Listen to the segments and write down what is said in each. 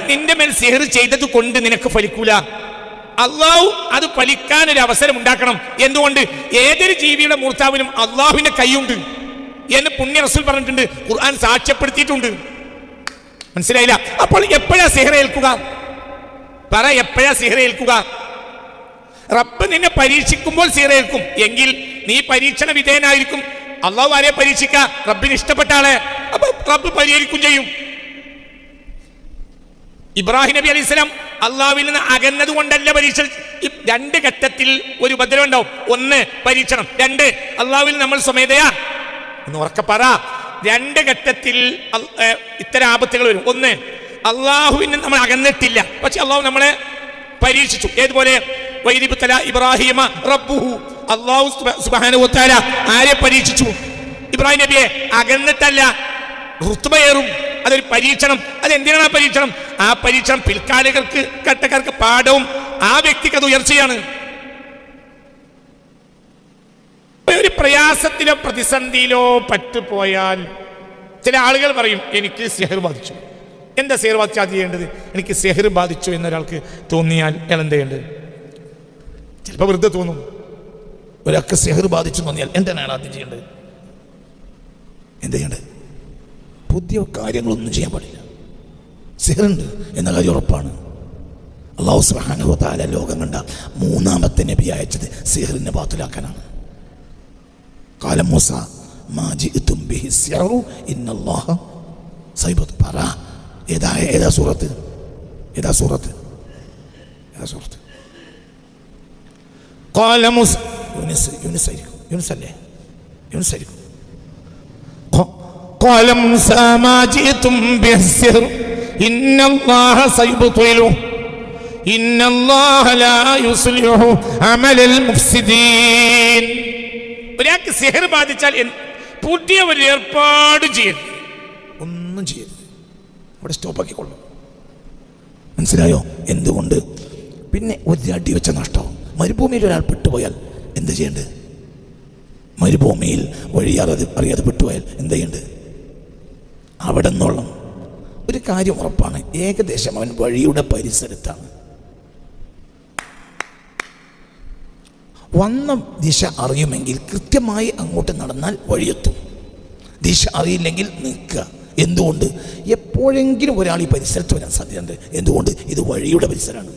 നിന്റെ മേൽ സിഹർ ചെയ്തത് കൊണ്ട് നിനക്ക് ഫലിക്കൂല. അള്ളാഹു അത് ഫലിക്കാൻ ഒരു അവസരം ഉണ്ടാക്കണം. എന്തുകൊണ്ട്? ഏതൊരു ജീവിയുടെ മൂർത്താവിനും അള്ളാഹുവിന്റെ കൈയുണ്ട് എന്ന് പുണ്യ റസൂൽ പറഞ്ഞിട്ടുണ്ട്, ഖുർആൻ സാക്ഷ്യപ്പെടുത്തിയിട്ടുണ്ട്. മനസ്സിലായില്ല? അപ്പോൾ എപ്പോഴാ സിഹർ ഏൽക്കുക? പറ, എപ്പോഴാ സിഹർ ഏൽക്കുക? റബ്ബ് നിന്നെ പരീക്ഷിക്കുമ്പോൾ സിഹർ ഏൽക്കും എങ്കിൽ നീ പരീക്ഷണ വിധേയനായിരിക്കും. അള്ളാഹു ആരെ പരീക്ഷിക്ക? റബ്ബിന് ഇഷ്ടപ്പെട്ട ആളെ. അപ്പൊ റബ്ബ് പരിഹരിക്കും ചെയ്യും. ഇബ്രാഹിം നബി അലൈഹി സ്വലാം അള്ളാഹുവിൽ നിന്ന് അകന്നത് കൊണ്ടല്ല പരീക്ഷ. 2 ഘട്ടത്തിൽ ഒരു ഉപദ്രവം ഉണ്ടാവും. 1 പരീക്ഷണം, 2 അള്ളാഹുവിൽ നമ്മൾ സ്വമേധയാ എന്ന് ഉറക്കെ പറ. 2 ഘട്ടത്തിൽ ഇത്തരം ആപത്തുകൾ വരും. 1, അള്ളാഹുവിന് നമ്മൾ അകന്നിട്ടില്ല, പക്ഷെ അള്ളാഹു നമ്മളെ പരീക്ഷിച്ചു. ഏതുപോലെ? വൈദിബത്തല ഇബ്രാഹിമ റബ്ബുഹു, അള്ളാഹു സുബ്ഹാനഹു വ തആല ആരെ പരീക്ഷിച്ചു? ഇബ്രാഹിം നബിയെ. അകന്നിട്ടല്ല, റുത്ബയേറും. അതൊരു പരീക്ഷണം. അതെന്തിനാണ് ആ പരീക്ഷണം? ആ പരീക്ഷണം പിൽക്കാലകർക്ക് ഘട്ടക്കാർക്ക് പാഠവും ആ വ്യക്തിക്ക് അത് ഉയർച്ചയാണ്. ഒരു പ്രയാസത്തിലോ പ്രതിസന്ധിയിലോ പറ്റുപോയാൽ ചില ആളുകൾ പറയും, എനിക്ക് സിഹർ ബാധിച്ചു. എന്താ സിഹർ ബാധിച്ചാൽ ചെയ്യേണ്ടത്? എനിക്ക് സിഹർ ബാധിച്ചു എന്നൊരാൾക്ക് തോന്നിയാൽ അയാൾ എന്താ ചെയ്യേണ്ടത്? ചിലപ്പോൾ വെറുതെ തോന്നും. ഒരാൾക്ക് സിഹർ ബാധിച്ചു തോന്നിയാൽ എന്താണ് അയാൾ ആദ്യം ചെയ്യേണ്ടത്? എന്താ ചെയ്യേണ്ടത്? പുതിയ കാര്യങ്ങളൊന്നും ചെയ്യാൻ പാടില്ല. സിഹറുണ്ട് എന്ന കാര്യം ഉറപ്പാണ്. അല്ലാഹു സുബ്ഹാനഹു വ തആല ലോകം കണ്ട 3ാമത്തെ നബി അയച്ചത് സിഹറിനെ ബാത്തിലാക്കാനാണ്. ഖാല മൂസ മാ ജിഅ്തും ബിഹി സിഹറു ഇന്നല്ലാഹ സൈബത്ത്. പറ, ഏതാ സൂറത്ത്? ഖാല മൂസ, യൂനുസ് ആയിരിക്കും. قال موسى ما جئتم به السحر إن الله سيبطله إن الله لا يصلح عمل المفسدين. ഒരാൾക്ക് സിഹർ ബാധിച്ചാൽ പുതിയ ഒരു ഏർപ്പാട് ചെയ്യരുത്, ഒന്നും ചെയ്യരുത്, അവിടെ സ്റ്റോപ്പാക്കിക്കൊള്ളും. മനസ്സിലായോ? എന്തുകൊണ്ട്? പിന്നെ ഒരു അടി വെച്ച നഷ്ടവും. മരുഭൂമിയിൽ ഒരാൾ പെട്ടുപോയാൽ എന്താ ചെയ്യേണ്ടത്? മരുഭൂമിയിൽ വഴി അറിയാതെ പെട്ടുപോയാൽ എന്താ ചെയ്യേണ്ടത്? അവിടെ നിന്നോളം ഒരു കാര്യം ഉറപ്പാണ്, ഏകദേശം അവൻ വഴിയുടെ പരിസരത്താണ്. വന്ന ദിശ അറിയുമെങ്കിൽ കൃത്യമായി അങ്ങോട്ട് നടന്നാൽ വഴിയെത്തും. ദിശ അറിയില്ലെങ്കിൽ നിൽക്കുക. എന്തുകൊണ്ട്? എപ്പോഴെങ്കിലും ഒരാൾ ഈ പരിസരത്ത് വരാൻ സാധ്യതയുണ്ട്. എന്തുകൊണ്ട്? ഇത് വഴിയുടെ പരിസരമാണ്.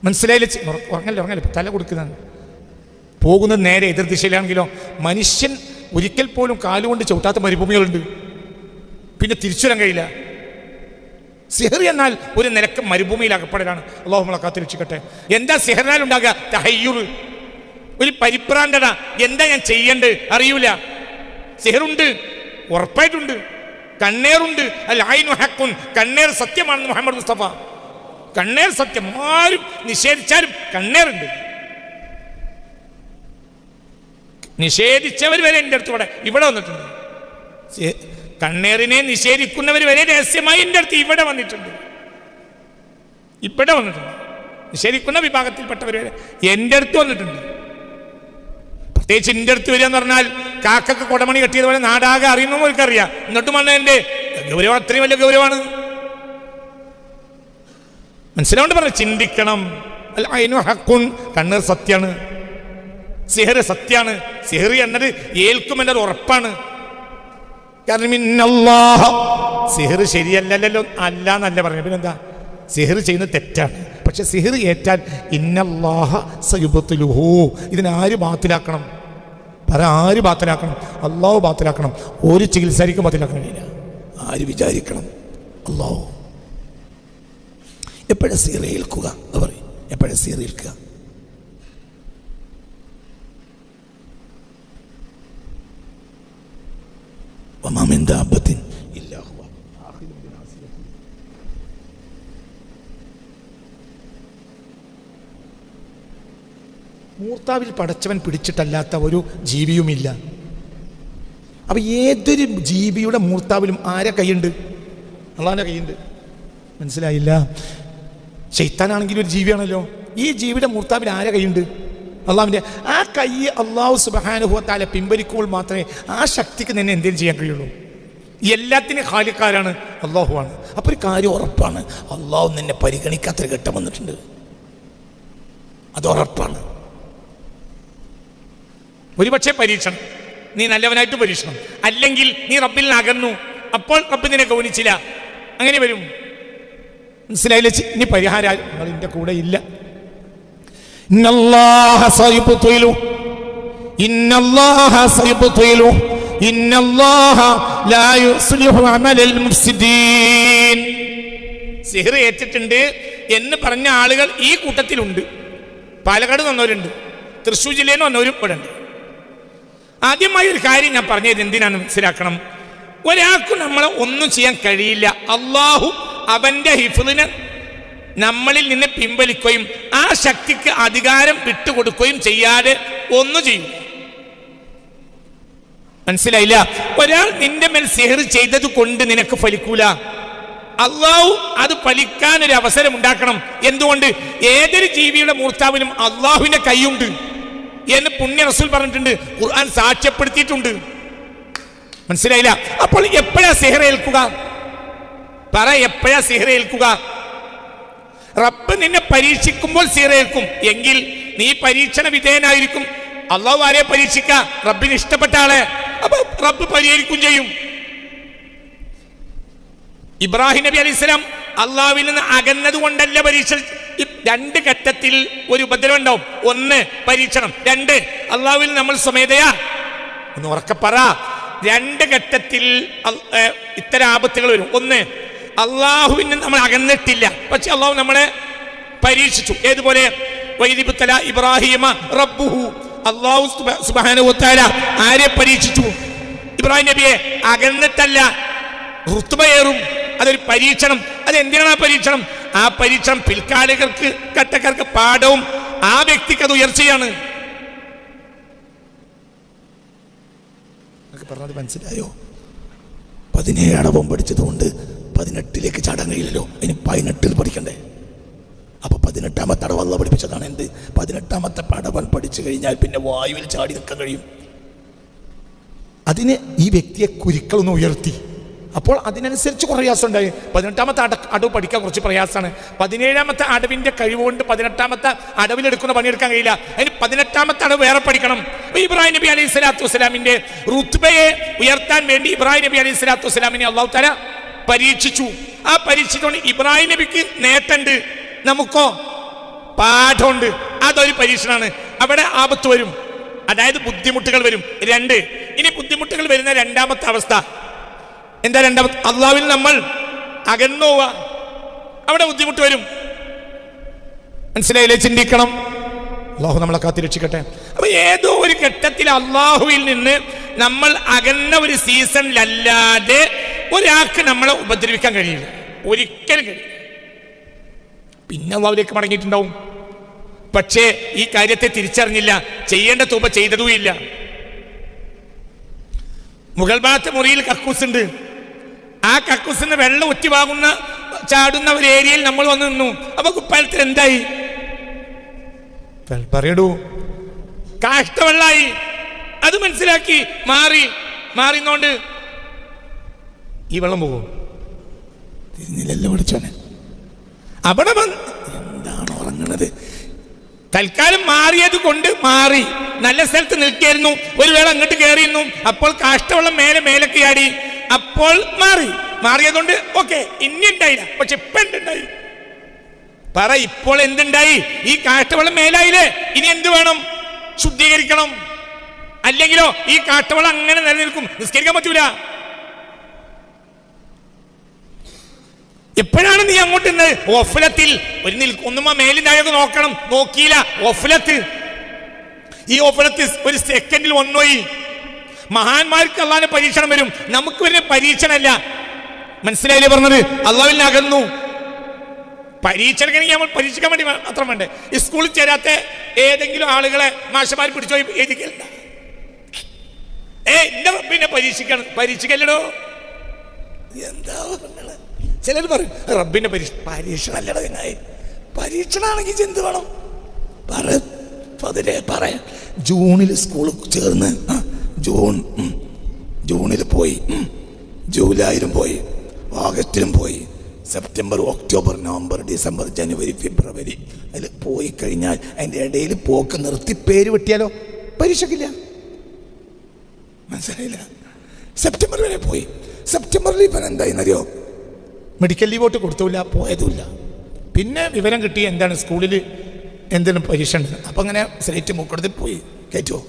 മനസ്സിലായില്ല? ഉറങ്ങല്ലേ തല കൊടുക്കുന്നതാണ്. പോകുന്നത് നേരെ എതിർ ദിശയിലാണെങ്കിലോ മനുഷ്യൻ ഒരിക്കൽ പോലും കാലുകൊണ്ട് ചവിട്ടാത്ത മരുഭൂമികളുണ്ട്. പിന്നെ തിരിച്ചു വരാൻ കഴിയില്ല. സിഹർ എന്നാൽ ഒരു നിലക്ക് മരുഭൂമിയിൽ അകപ്പെടലാണ്. അല്ലാഹു നമ്മളെ കാത്തിരക്ഷിക്കട്ടെ. എന്താ സിഹറിനാൽ ഉണ്ടാകുക? തഹയ്യുർ, ഒരു പരിഭ്രാന്തത. എന്താ ഞാൻ ചെയ്യേണ്ടത് അറിയൂല. സിഹറുണ്ട്, ഉറപ്പായിട്ടുണ്ട്. കണ്ണേറുണ്ട്. അൽ ഐനു ഹഖുൻ, കണ്ണേർ സത്യമാണെന്ന് മുഹമ്മദ് മുസ്തഫ. കണ്ണേർ സത്യം, ആരും നിഷേധിച്ചാലും കണ്ണേറുണ്ട്. നിഷേധിച്ചവർ വരെ എൻ്റെ അടുത്ത് ഇവിടെ വന്നിട്ടുണ്ട്. കണ്ണേറിനെ നിഷേധിക്കുന്നവർ വരെ രഹസ്യമായി എൻ്റെ അടുത്ത് ഇവിടെ വന്നിട്ടുണ്ട്. നിഷേധിക്കുന്ന വിഭാഗത്തിൽപ്പെട്ടവർ വരെ എൻ്റെ അടുത്ത് വന്നിട്ടുണ്ട്. പ്രത്യേകിച്ച് എൻ്റെ അടുത്ത് വരിക എന്ന് പറഞ്ഞാൽ കാക്കക്ക് കൊടമണി കെട്ടിയതുപോലെ നാടാകെ അറിയുന്നവർക്ക് അവർക്കറിയാം. എന്നിട്ടും വന്ന എൻ്റെ ഗൗരവം അത്രയും വലിയ ഗൗരവമാണ്. മനസ്സിലാവുകൊണ്ട് പറഞ്ഞു, ചിന്തിക്കണം. അൽ ഐനു ഹഖുൻ, കണ്ണീർ സത്യമാണ്. സിഹർ സത്യമാണ്. സിഹർ എന്നത് ഏൽക്കുമെന്നത് ഉറപ്പാണ്. കാരണം സിഹർ ശരിയല്ലല്ലോ, അല്ല എന്നല്ല പറഞ്ഞു. പിന്നെന്താ? സിഹർ ചെയ്യുന്നത് തെറ്റാണ്. പക്ഷെ സിഹർ ഏറ്റാൽ ഇന്നല്ലാഹ സയുബ്തിലുഹു, ഇതിനാര് ബാത്തിലാക്കണം? ആര് ബാത്തിലാക്കണം? അള്ളാഹു ബാത്തിലാക്കണം. ഒരു ചികിത്സക്കും ബാത്തിലാക്കാൻ കഴിയില്ല. ആര് വിചാരിക്കണം? അള്ളാഹു. എപ്പോഴും സിഹർ ഏൽക്കുക എന്ന് പറയും. എപ്പോഴും സിഹർ ഏൽക്കുക. മൂർത്താവിൽ പടച്ചവൻ പിടിച്ചിട്ടല്ലാത്ത ഒരു ജീവിയുമില്ല. അപ്പൊ ഏതൊരു ജീവിയുടെ മൂർത്താവിലും ആരെ കൈയുണ്ട്? അള്ളാഹിന്റെ കൈയുണ്ട്. മനസ്സിലായില്ല? ശൈത്താനാണെങ്കിലും ഒരു ജീവിയാണല്ലോ. ഈ ജീവിയുടെ മൂർത്താവിൽ ആരെ കൈയുണ്ട്? അള്ളാഹുവിൻ്റെ. ആ കൈ അള്ളാഹു സുബ്ഹാനഹു വ തആല പിൻവലിക്കുമ്പോൾ മാത്രമേ ആ ശക്തിക്ക് നിന്നെ എന്തെങ്കിലും ചെയ്യാൻ കഴിയുള്ളൂ. എല്ലാത്തിനും ഖാലിക്കാരാണ്, അള്ളാഹുവാണ്. അപ്പോൾ ഒരു കാര്യം ഉറപ്പാണ്, അള്ളാഹു നിന്നെ പരിഗണിക്കാത്തൊരു ഘട്ടം വന്നിട്ടുണ്ട്. അത് ഉറപ്പാണ്. ഒരുപക്ഷെ പരീക്ഷണം, നീ നല്ലവനായിട്ട് പരീക്ഷണം, അല്ലെങ്കിൽ നീ റബ്ബിൽ നിന്ന് അകന്നു, അപ്പോൾ റബ്ബ് നിന്നെ ഗൗനിച്ചില്ല, അങ്ങനെ വരും. മനസ്സിലായില്ല? ഇനി പരിഹാരം നിങ്ങളുടെ കൂടെ ഇല്ല. ഇന്നല്ലാഹ സയുബ്തിലു ഇന്നല്ലാഹ ലാ യുസ്ലിഹു അമലൽ മുഫ്സിദീൻ. സിഹ്ർ ഏറ്റിട്ടുണ്ട് എന്ന് പറഞ്ഞ ആളുകൾ ഈ കൂട്ടത്തിലുണ്ട്. പാലക്കാട് വന്നവരുണ്ട്, തൃശ്ശൂർ ജില്ലയിൽ നിന്ന് വന്നവരും ഇവിടെ ഉണ്ട്. ആദ്യമായി ഒരു കാര്യം ഞാൻ പറഞ്ഞത് എന്തിനാണ് മനസ്സിലാക്കണം. ഒരാൾക്കും നമ്മളെ ഒന്നും ചെയ്യാൻ കഴിയില്ല. അള്ളാഹു അവന്റെ ഹിഫ്ളിനെ നമ്മളിൽ നിന്ന് പിൻവലിക്കുകയും ആ ശക്തിക്ക് അധികാരം വിട്ടുകൊടുക്കുകയും ചെയ്യാതെ ഒന്നും ചെയ്യും. മനസ്സിലായില്ല? ഒരാൾ നിന്റെ മേൽ സിഹർ ചെയ്തത് കൊണ്ട് നിനക്ക് ഫലിക്കൂല. അള്ളാഹു അത് ഫലിക്കാൻ ഒരു അവസരം ഉണ്ടാക്കണം. എന്തുകൊണ്ട്? ഏതൊരു ജീവിയുടെ മൂർത്താവിനും അള്ളാഹുവിന്റെ കൈയുണ്ട് എന്ന് പുണ്യ റസൂൽ പറഞ്ഞിട്ടുണ്ട്, ഖുർആൻ സാക്ഷ്യപ്പെടുത്തിയിട്ടുണ്ട്. മനസ്സിലായില്ല? അപ്പോൾ എപ്പോഴാ സിഹർ ഏൽക്കുക? പറ, എപ്പോഴാ സിഹർ ഏൽക്കുക? റബ്ബ് നിന്നെ പരീക്ഷിക്കുമ്പോൾ സിഹർ ഏൽക്കും എങ്കിൽ നീ പരീക്ഷണ വിധേയനായിരിക്കും. അള്ളാഹു ആരെ പരീക്ഷിക്ക? റബ്ബിന് ഇഷ്ടപ്പെട്ട ആളെ. അപ്പൊ റബ്ബ് പരിഹരിക്കും ചെയ്യും. ഇബ്രാഹിം നബി അലൈഹിസ്സലാം അള്ളാഹുവിൽ നിന്ന് അകന്നത് കൊണ്ടല്ല പരീക്ഷ. രണ്ട് ഘട്ടത്തിൽ ഒരു ഉപദ്രവം ഉണ്ടാവും. ഒന്ന് പരീക്ഷണം, രണ്ട് അള്ളാഹുവിൽ നമ്മൾ സ്വമേധയാ. ഒന്ന് ഉറക്കെ പറ. രണ്ട് ഘട്ടത്തിൽ ഇത്തരം ആപത്തുകൾ വരും. ഒന്ന്, അള്ളാഹുവിൽ നിന്ന് നമ്മൾ അകന്നിട്ടില്ല, പക്ഷെ അള്ളാഹു നമ്മളെ പരീക്ഷിച്ചു. ഏതുപോലെ? വൈദിബ്തല ഇബ്രാഹിമ റബ്ബുഹു. അള്ളാഹു സുബ്ഹാനഹു വ തആല ആരെ പരീക്ഷിച്ചു? ഇബ്രാഹിം നബിയെ. അകന്നിട്ടല്ല, റുത്ബയേറും. അതൊരു പരീക്ഷണം. അതെന്തിനാണ് ആ പരീക്ഷണം? ആ പരീക്ഷണം പിൽക്കാലകർക്ക് ഘട്ടക്കാർക്ക് പാഠവും ആ വ്യക്തിക്ക് അത് ഉയർച്ചയാണ്. പറഞ്ഞത് മനസ്സിലായോ? 17 അടവം പഠിച്ചതുകൊണ്ട് 18ലേക്ക് ചാടാൻ കഴിയില്ലല്ലോ. ഇനി 18 പഠിക്കണ്ടേ? അപ്പൊ 18ാമത്തെ അടവ് അള്ളാഹു പഠിപ്പിച്ചതാണ്. എന്ത്? 18ാമത്തെ അടവൻ പഠിച്ചു കഴിഞ്ഞാൽ പിന്നെ വായുവിൽ ചാടി നിൽക്കാൻ കഴിയും. അതിന് ഈ വ്യക്തിയെ കുരുക്കളൊന്ന് ഉയർത്തി. അപ്പോൾ അതിനനുസരിച്ച് കുറേ പ്രയാസം ഉണ്ടായി. 18ാമത്തെ അടവ് പഠിക്കാൻ കുറച്ച് പ്രയാസമാണ്. 17ാമത്തെ അടവിന്റെ കഴിവുകൊണ്ട് 18ാമത്തെ അടവിലെടുക്കുന്ന പണിയെടുക്കാൻ കഴിയില്ല. അതിന് 18ാമത്തെ അടവ് വേറെ പഠിക്കണം. ഇബ്രാഹിം നബി അലൈഹി സ്വലാത്തു വസ്സലാമിന്റെ റുത്ബയെ ഉയർത്താൻ വേണ്ടി ഇബ്രാഹിം നബി അലൈഹി സ്വലാത്തു വസ്സലാമിനെ അള്ളാഹു തആല പരീക്ഷിച്ചു. ആ പരീക്ഷിച്ചുകൊണ്ട് ഇബ്രാഹിം നബിക്ക് നേട്ടമുണ്ട്, നമുക്കോ പാഠമുണ്ട്. അതൊരു പരീക്ഷണമാണ്. അവിടെ ആപത്ത് വരും, അതായത് ബുദ്ധിമുട്ടുകൾ വരും. രണ്ട്, ഇനി ബുദ്ധിമുട്ടുകൾ വരുന്ന രണ്ടാമത്തെ അവസ്ഥ എന്താ? രണ്ടാമത്തെ, അള്ളാഹുവിൽ നമ്മൾ അകന്നു പോവുക. അവിടെ ബുദ്ധിമുട്ട് വരും. മനസ്സിലായില്ലേ? ചിന്തിക്കണം. അള്ളാഹു നമ്മളെ കാത്തിരക്ഷിക്കട്ടെ. അപ്പൊ ഏതോ ഒരു ഘട്ടത്തിൽ അള്ളാഹുവിൽ നിന്ന് നമ്മൾ അകന്ന ഒരു സീസണിലല്ലാതെ ഒരാൾക്ക് നമ്മളെ ഉപദ്രവിക്കാൻ കഴിയില്ല, ഒരിക്കലും കഴിയില്ല. പിന്നെ അള്ളാഹുവിലേക്ക് മടങ്ങിയിട്ടുണ്ടാവും. പക്ഷേ ഈ കാര്യത്തെ തിരിച്ചറിഞ്ഞില്ല, ചെയ്യേണ്ട തൂപ ചെയ്തതുമില്ല. മുഗൾ ഭാഗത്തെ മുറിയിൽ കക്കൂസുണ്ട്. ആ കക്കൂസിന് വെള്ളം ഒറ്റിവാകുന്ന ചാടുന്ന ഒരു ഏരിയയിൽ നമ്മൾ വന്ന് നിന്നു. അപ്പൊ കുപ്പാലത്തിൽ എന്തായി? പറയടൂ, കാഷ്ടവെള്ളായി. അത് മനസ്സിലാക്കി മാറിന്നോണ്ട് ഈ വെള്ളം പോകും. തിരിഞ്ഞില്ലല്ലോ പഠിച്ചോനെ. അവിടെ എന്താണ് ഉറങ്ങണത്? തൽക്കാലം മാറിയത് കൊണ്ട് മാറി, നല്ല സ്ഥലത്ത് നിൽക്കായിരുന്നു. ഒരു വേള അങ്ങോട്ട് കയറിയിരുന്നു, അപ്പോൾ കാഷ്ടവെള്ളം മേലേക്ക് ചാടി, അപ്പോൾ മാറിയതുകൊണ്ട് ഓക്കെ. ഇനി ഉണ്ടായില്ല, പക്ഷെ ഇപ്പൊ എന്തുണ്ടായി? പറ, ഇപ്പോൾ എന്തുണ്ടായി? ഈ കാഷ്ടവെള്ളം മേലായില്ലേ, ഇനി എന്ത് വേണം? ശുദ്ധീകരിക്കണം. അല്ലെങ്കിലോ ഈ കാഷ്ടവെള്ളം അങ്ങനെ നിലനിൽക്കും, നിസ്കരിക്കാൻ പറ്റൂല. എപ്പോഴാണ് നീ അങ്ങോട്ട് ഒഫലത്തിൽ ഒന്നുമ മേലിനായൊക്കെ നോക്കണം, നോക്കിയില്ല. ഒഫലത്ത്, ഈ ഒഫലത്ത് ഒരു സെക്കൻഡിൽ വന്നുപോയി. മഹാന്മാർക്ക് അള്ളാഹിന്റെ പരീക്ഷണം വരും, നമുക്ക് വരുന്ന പരീക്ഷണമല്ല. മനസ്സിലായില്ലേ പറഞ്ഞത്? അള്ളാഹുവിൽ അകന്നു. പരീക്ഷണമെങ്കിൽ നമ്മൾ പരീക്ഷിക്കാൻ വേണ്ടി മാത്രം വേണ്ടേ? ഈ സ്കൂളിൽ ചേരാത്ത ഏതെങ്കിലും ആളുകളെ മാഷന്മാർ പിടിച്ചോ എഴുതിക്കണ്ട. എന്റെ റബ്ബിനെ പരീക്ഷിക്കല്ലടോ. എന്താ പറഞ്ഞത്? ചിലർ പറയും റബ്ബിന്റെ പരീക്ഷണം അല്ലട ചങ്ങായി. പരീക്ഷണമാണെങ്കിൽ എന്ത് വേണം? പറയാം. ജൂണിൽ സ്കൂളിൽ ചേർന്ന് ജൂണിൽ പോയി ജൂലൈയിലും പോയി, ഓഗസ്റ്റിലും പോയി, സെപ്റ്റംബർ, ഒക്ടോബർ, നവംബർ, ഡിസംബർ, ജനുവരി, ഫെബ്രുവരി. അതിൽ പോയി കഴിഞ്ഞാൽ അതിൻ്റെ ഇടയിൽ പോക്ക് നിർത്തി പേര് വെട്ടിയാലോ പരീക്ഷയ്ക്കില്ല. മനസ്സിലായില്ല? സെപ്റ്റംബർ വരെ പോയി. സെപ്റ്റംബറിൽ ഇപ്പം എന്തായെന്നറിയോ, മെഡിക്കൽ ലീവോട്ട് കൊടുത്തില്ല, പോയതുമില്ല. പിന്നെ വിവരം കിട്ടി എന്താണ് സ്കൂളിൽ എന്തെങ്കിലും പരീക്ഷ ഉണ്ട്. അപ്പം അങ്ങനെ സ്ലേറ്റ് മൂക്കെടുത്ത് പോയി കയറ്റുമോ,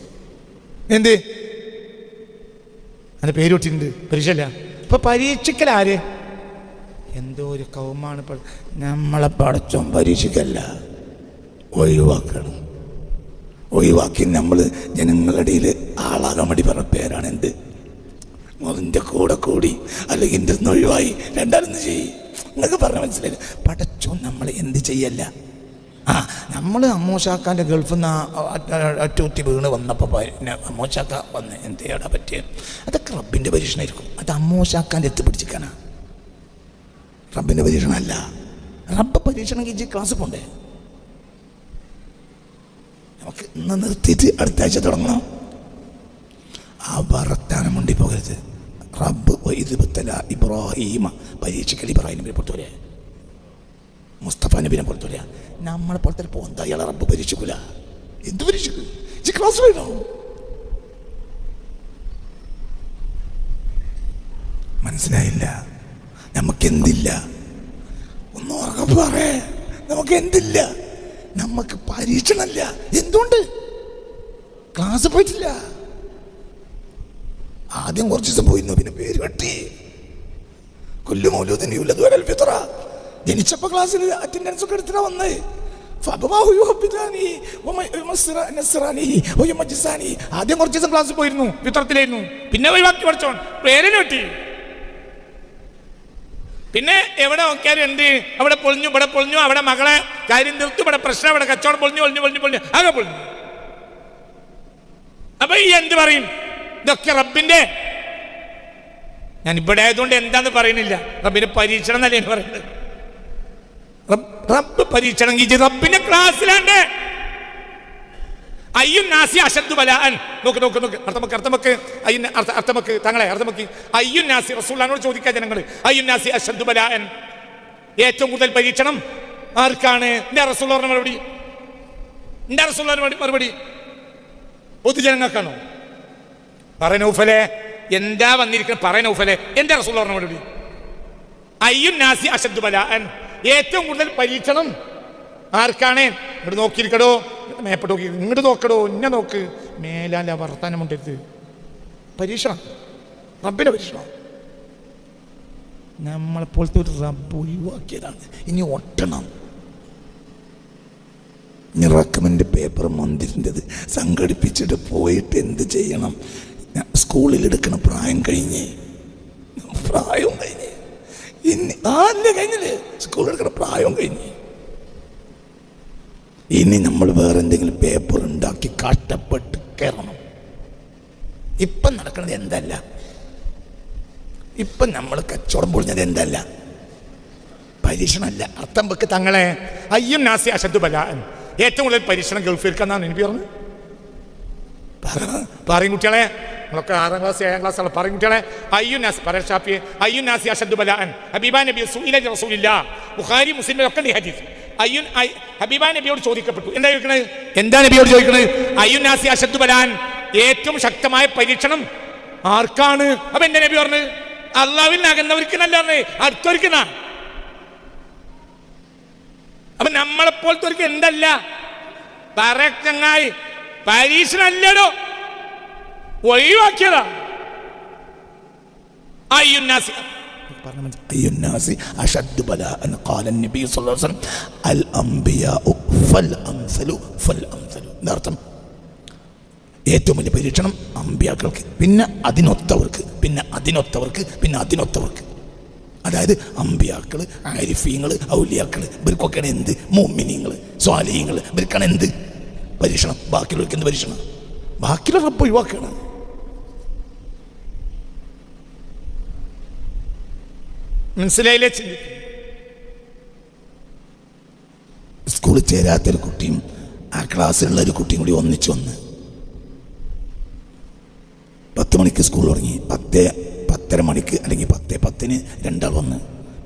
എന്ത് അതിന് പേര് വെട്ടിട്ടുണ്ട്, പരീക്ഷ ഇല്ല. ഇപ്പം പരീക്ഷയ്ക്കലാര് എന്തോ ഒരു കൗമാണ്. നമ്മളെ പഠിച്ചോൻ പരീക്ഷയ്ക്കല്ല, ഒഴിവാക്കണം. ഒഴിവാക്കി നമ്മൾ ജനങ്ങളുടെ ഇടയിൽ ആളാകാൻ വേണ്ടി പറഞ്ഞ പേരാണ് എന്ത്, അതിൻ്റെ കൂടെ കൂടി അല്ലെങ്കിൽ എൻ്റെ ഒന്ന് ഒഴിവായി രണ്ടാമതൊന്ന് ചെയ്യും എന്നൊക്കെ പറഞ്ഞാൽ മനസ്സിലായില്ല. പഠിച്ചോൻ നമ്മൾ എന്ത് ചെയ്യല്ല. നമ്മൾ അമ്മോശാക്കാൻ്റെ ഗൾഫിൽ നിന്ന് അറ്റൂറ്റി വീണ് വന്നപ്പോൾ അമ്മോശാക്ക വന്ന് എന്തേടാ പറ്റിയത്, അതൊക്കെ റബ്ബിൻ്റെ പരീക്ഷണമായിരിക്കും. അത് അമ്മോശാക്കാൻ്റെ എത്തി പിടിച്ചിരിക്കാനാ, റബ്ബിൻ്റെ പരീക്ഷണമല്ല. റബ്ബ് പരീക്ഷണം കഴിച്ച് ക്ലാസ് പോണ്ടേ. നമുക്ക് ഇന്ന് നിർത്തിയിട്ട് അടുത്ത ആഴ്ച തുടങ്ങണം. ആ വർത്താനം മുണ്ടി പോകരുത്. റബ്ബ് ഇബ്രാഹിമ പരീക്ഷയ്ക്കൽ ഇബ്രാഹിം നബിനെ പോലത്തെ, മുസ്തഫ നബിനെ പോലത്തെ നമ്മളെ പോലത്തെ പോന്താ ഇയാളെ റബ്ബ് പരീക്ഷിക്കൂല. എന്ത് പരീക്ഷിക്കും? ക്ലാസ് വേണോ? മനസ്സിലായില്ല? നമുക്കെന്തില്ല? ഒന്ന് ഉറക്കെ പറയേ, നമുക്ക് എന്തില്ല? നമുക്ക് പരീക്ഷണമല്ല. എന്തുകൊണ്ട്? ക്ലാസ് പോയിട്ടില്ല. ആദ്യം കുറച്ച് ദിവസം പോയിരുന്നു, പിന്നെ പേര് വെട്ടി. ജനിച്ചപ്പോ ക്ലാസ്സിൽ അറ്റൻഡൻസ് ഒക്കെ എടുത്തിട്ടാ വന്നേ. ആദ്യം കുറച്ച് ദിവസം ക്ലാസ്സിൽ പോയിരുന്നു, ഫിത്രത്തിലായിരുന്നു. പിന്നെ ഒഴിവാക്കി പഠിച്ചോൺ, പേരിന് വെട്ടി. പിന്നെ എവിടെ നോക്കിയാലും എന്ത്, അവിടെ പൊളിഞ്ഞു, ഇവിടെ പൊളിഞ്ഞു, അവിടെ മകളെ കാര്യം തീർത്തു, ഇവിടെ പ്രശ്നം, ഇവിടെ കച്ചവടം പൊളിഞ്ഞു പൊളിഞ്ഞു പൊളിഞ്ഞു പൊളിഞ്ഞു ആകെ പൊളിഞ്ഞു. അപ്പൊ ഈ എന്ത് പറയും? ഇതൊക്കെ റബ്ബിന്റെ. ഞാൻ ഇവിടെ ആയതുകൊണ്ട് എന്താന്ന് പറയുന്നില്ല, റബ്ബിന്റെ പരീക്ഷണം എന്നല്ലേ ഞാൻ പറയുന്നത്. റബ്ബ് പരീക്ഷണം റബ്ബിന്റെ ക്ലാസ്സിലാണ്ട്. അയ്യുൻ നാസി അശദ്ദു ബലാഅൻ. നോക്ക് നോക്ക് നോക്ക്, അർത്ഥമക്ക് അർത്ഥമക്ക് തങ്ങളെ അർത്ഥമക്ക്. അയ്യുൻ നാസി, റസൂലുള്ളാഹിനോട് ചോദിക്കുക ജനങ്ങൾ, അയ്യുൻ നാസി അശദ്ദു ബലാഅൻ, ഏറ്റവും കൂടുതൽ പരീക്ഷണം ആർക്കാണ്? എൻ്റെ റസൂലുള്ളാഹിന്റെ മറുപടി, എൻ്റെ റസൂലുള്ളാഹിന്റെ മറുപടി പൊതുജനങ്ങൾക്കാണോ? പറയനൗഫലെ എന്താ വന്നിരിക്കുന്നത്? പറയനൗഫലെ എൻ്റെ റസൂലുള്ളാഹിന്റെ മറുപടി അയ്യുൻ നാസി അശദ്ദു ബലാഅൻ, ഏറ്റവും കൂടുതൽ പരീക്ഷണം ആർക്കാണ്? ഇങ്ങോട്ട് നോക്കിയിരിക്കടോ, മേപ്പോട്ട് നോക്കി, ഇങ്ങോട്ട് നോക്കടോ, ഇന്നെ നോക്ക്, മേലാല വർത്താനം കൊണ്ടിരുത്. പരീക്ഷണം റബ്ബിന്റെ പരീക്ഷണം. നമ്മളെപ്പോലത്തെ ഒരു റബ്ബ് ഒഴിവാക്കിയതാണ്. ഇനി ഒട്ടണം. ഇനി റെക്കമെൻഡ് പേപ്പർ മന്ദിരിൻ്റെത് സംഘടിപ്പിച്ചിട്ട് പോയിട്ട് എന്ത് ചെയ്യണം? സ്കൂളിലെടുക്കണ പ്രായം കഴിഞ്ഞ്, പ്രായവും കഴിഞ്ഞ്, ഇനി കഴിഞ്ഞില്ലേ? സ്കൂളിലെടുക്കണ പ്രായവും കഴിഞ്ഞ്. ഇനി നമ്മൾ വേറെ എന്തെങ്കിലും പേപ്പർ ഉണ്ടാക്കി കഷ്ടപ്പെട്ട് കയറണം. ഇപ്പം നടക്കുന്നത് എന്തല്ല, ഇപ്പം നമ്മൾ കച്ചവടം പൊളിഞ്ഞത് എന്തല്ല, പരീക്ഷണമല്ല. അർത്ഥം വെക്ക് തങ്ങളെ. അയ്യും നാസി അശദ്ദു ബലാഅൻ, ഏറ്റവും കൂടുതൽ പരീക്ഷണം ഗൾഫിൽക്കാന്നാണ് എനിക്ക് പറഞ്ഞത്. പറയും കുട്ടികളെ, നമ്മളൊക്കെ 6ാം ക്ലാസ് 7ാം ക്ലാസ് ആണ്. പറയും കുട്ടികളെ, അയ്യു നാസി പറയഷാപ്പി അയ്യു നാസി അശദ്ദു ബലാഅൻ. ഹബീബ നബി സുഇല റസൂലില്ലാ, ബുഖാരി മുസ്ലിമിലൊക്കെ ഉണ്ട് ഈ ഹദീസ്. ഹബീബ നബിയോട് ചോദിക്കപ്പെട്ടു. എന്താ ചോദിക്കണത്? എന്താ നബിയോട് ചോദിക്കണത്? അയ്യു നാസി അശദ്ദു ബലാഅൻ, ഏറ്റവും ശക്തമായ പരീക്ഷണം ആർക്കാണ്? അപ്പൊ എന്റെ നബി പറഞ്ഞത് അള്ളാഹുവിൽ അകന്നവർക്ക് നല്ല പറഞ്ഞത്, അടുത്തവർക്കുന്നാ. അപ്പൊ നമ്മളെപ്പോലത്തവർക്ക് എന്തല്ല പറങ്ങായി പരീക്ഷണല്ലോ, ഒഴിവാക്കിയതാ. അയ്യുന്നാസി അശദ്ദു ബലാഅൻ ഖാല നബി സ്വല്ലല്ലാഹു അലൈഹി വസല്ലം അൽ അംബിയാഉ ഫൽ അംസലു ഫൽ അംസലു. എന്നർത്ഥം ഏറ്റവും വലിയ പരീക്ഷണം അമ്പിയാക്കൾക്ക്, പിന്നെ അതിനൊത്തവർക്ക്, പിന്നെ അതിനൊത്തവർക്ക്, പിന്നെ അതിനൊത്തവർക്ക്. അതായത് അമ്പിയാക്കൾ, ആരിഫീങ്ങൾ, ഔലിയാക്കൾ, ഇവർക്കൊക്കെയാണ് എന്ത്? മുഅ്മിനീങ്ങൾ, സ്വാലിഹീങ്ങൾ, ഇവർക്കാണ് എന്ത് പരീക്ഷണം? ബാക്കിയുള്ളവർക്ക് എന്ത് പരീക്ഷണം? ബാക്കിയുള്ള റബ്ബ് ഒഴിവാക്കുകയാണ്. മനസ്സിലായില്ലേ? സ്കൂളിൽ ചേരാത്തൊരു കുട്ടിയും ആ ക്ലാസ്സിലുള്ള ഒരു കുട്ടിയും കൂടി ഒന്നിച്ചു വന്ന് 10 മണിക്ക് സ്കൂൾ തുടങ്ങി. 10 8:30 മണിക്ക് അല്ലെങ്കിൽ 10:10 രണ്ടാൾ വന്ന്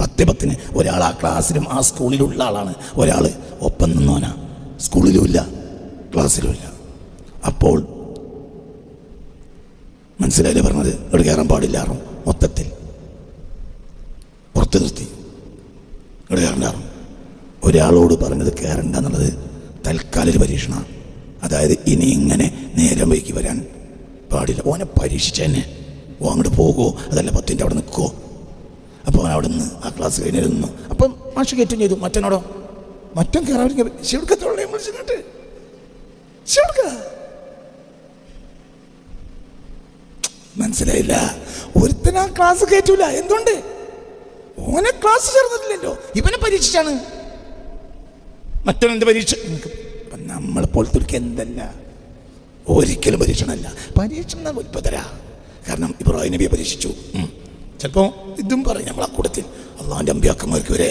10:10 ഒരാൾ ആ ക്ലാസ്സിലും ആ സ്കൂളിലുള്ള ആളാണ്, ഒരാൾ ഒപ്പം നിന്നോനാ, സ്കൂളിലുമില്ല ക്ലാസ്സിലുമില്ല. അപ്പോൾ മനസ്സിലായില്ലേ പറഞ്ഞത്? ഇവിടെ കയറാൻ പാടില്ലാറും മൊത്തത്തിൽ പുറത്ത് നിർത്തി ഇവിടെ കയറണ്ടാറും. ഒരാളോട് പറഞ്ഞത് കയറണ്ട എന്നുള്ളത് തൽക്കാല പരീക്ഷണമാണ്. അതായത് ഇനി ഇങ്ങനെ നേരം വൈകി വരാൻ പാടില്ല. ഓനെ പരീക്ഷിച്ചതന്നെ, ഓ അങ്ങോട്ട് പോകുമോ അതല്ല 10 അവിടെ നിൽക്കുമോ. അപ്പോൾ അവൻ അവിടെ നിന്ന് ആ ക്ലാസ് കഴിഞ്ഞ് നിന്നു. അപ്പം മാഷ് കയറ്റം ചെയ്തു. മറ്റനോടോ മറ്റൻ കയറാൻ ശിവടുക്കത്തോളം വിളിച്ചിട്ട് ശിവടുക്ക മനസ്സിലായില്ല. ഒരുത്തൻ ആ ക്ലാസ് കയറ്റൂല. എന്തുകൊണ്ട്? ഓനെ ക്ലാസ് ചേർന്നിട്ടില്ലല്ലോ, ഇവനെ പരീക്ഷിച്ചാണ്. മറ്റൊന്നെന്ത് പരീക്ഷ? നമ്മളെ പോലത്തെ എന്തല്ല, ഒരിക്കലും പരീക്ഷണമല്ല. പരീക്ഷണം ഉൽപ്പതരാ. കാരണം ഇബ്രാഹിം നബിയെ പരീക്ഷിച്ചു. ചിലപ്പോൾ ഇതും പറയും നമ്മളെ കൂട്ടത്തിൽ അള്ളാഹിൻ്റെ അമ്പിയാക്കന്മാർക്ക് വരെ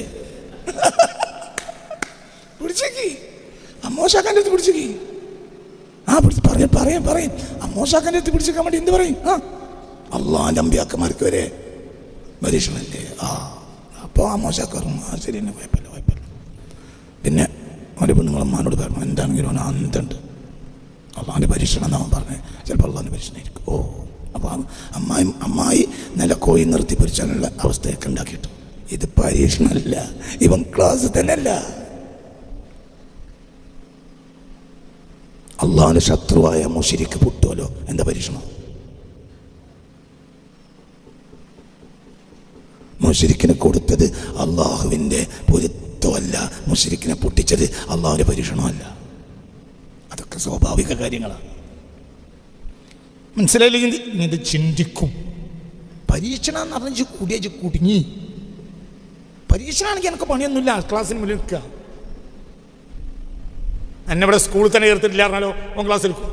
പിടിച്ചേക്കി. അമ്മോശാക്കാൻ്റെ അടുത്ത് പിടിച്ചേക്കി. പറയും അമ്മോശാക്കാൻ്റെ അടുത്ത് പിടിച്ചേക്കാൻ വേണ്ടി എന്ത് പറയും? അള്ളാഹിൻ്റെ അമ്പിയാക്കന്മാർക്ക് വരെ പരീക്ഷണമല്ലേ. അപ്പോൾ അമ്മോശാക്ക പറഞ്ഞു ശരി തന്നെ, കുഴപ്പമില്ല. പിന്നെ അവൻ്റെ പെണ്ണുങ്ങളമ്മമാനോട് പറഞ്ഞു എന്താണെങ്കിലും അവൻ അന്തുണ്ട്, അള്ളാഹിൻ്റെ പരീക്ഷണം എന്നാവൻ പറഞ്ഞത്. ചിലപ്പോൾ അള്ളാഹിൻ്റെ പരീക്ഷണം ആയിരിക്കും. അപ്പോൾ അമ്മായി നല്ല കോഴി നിർത്തി പൊരിച്ചാനുള്ള അവസ്ഥയൊക്കെ ഉണ്ടാക്കിയിട്ടു. ഇത് പരീക്ഷണമല്ല, ഇവൻ ക്ലാസ് തന്നെ അല്ല. അള്ളാഹിൻ്റെ ശത്രുവായ മുശ്രിക്ക് പൊട്ടുമല്ലോ, എന്താ പരീക്ഷണം? മുശ്രിക്കിന് കൊടുത്തത് അള്ളാഹുവിൻ്റെ പൊരുത്തമല്ല, മുശ്രിക്കിനെ പൊട്ടിച്ചത് അള്ളാഹുവിൻ്റെ പരീക്ഷണമല്ല. അതൊക്കെ സ്വാഭാവിക കാര്യങ്ങളാണ്. മനസ്സിലായില്ലെങ്കിൽ ഇത് ചിന്തിക്കും. പരീക്ഷണം എന്ന് പറഞ്ഞ് കൂടിയ കുടുങ്ങി. പരീക്ഷണമാണെങ്കിൽ എനിക്ക് പണിയൊന്നുമില്ല, ക്ലാസ്സിന് മുന്നിൽ നിൽക്കുക. എന്നെ ഇവിടെ സ്കൂളിൽ തന്നെ ചേർത്തിട്ടില്ല പറഞ്ഞാലോ ഓൻ ക്ലാസ് എടുക്കും.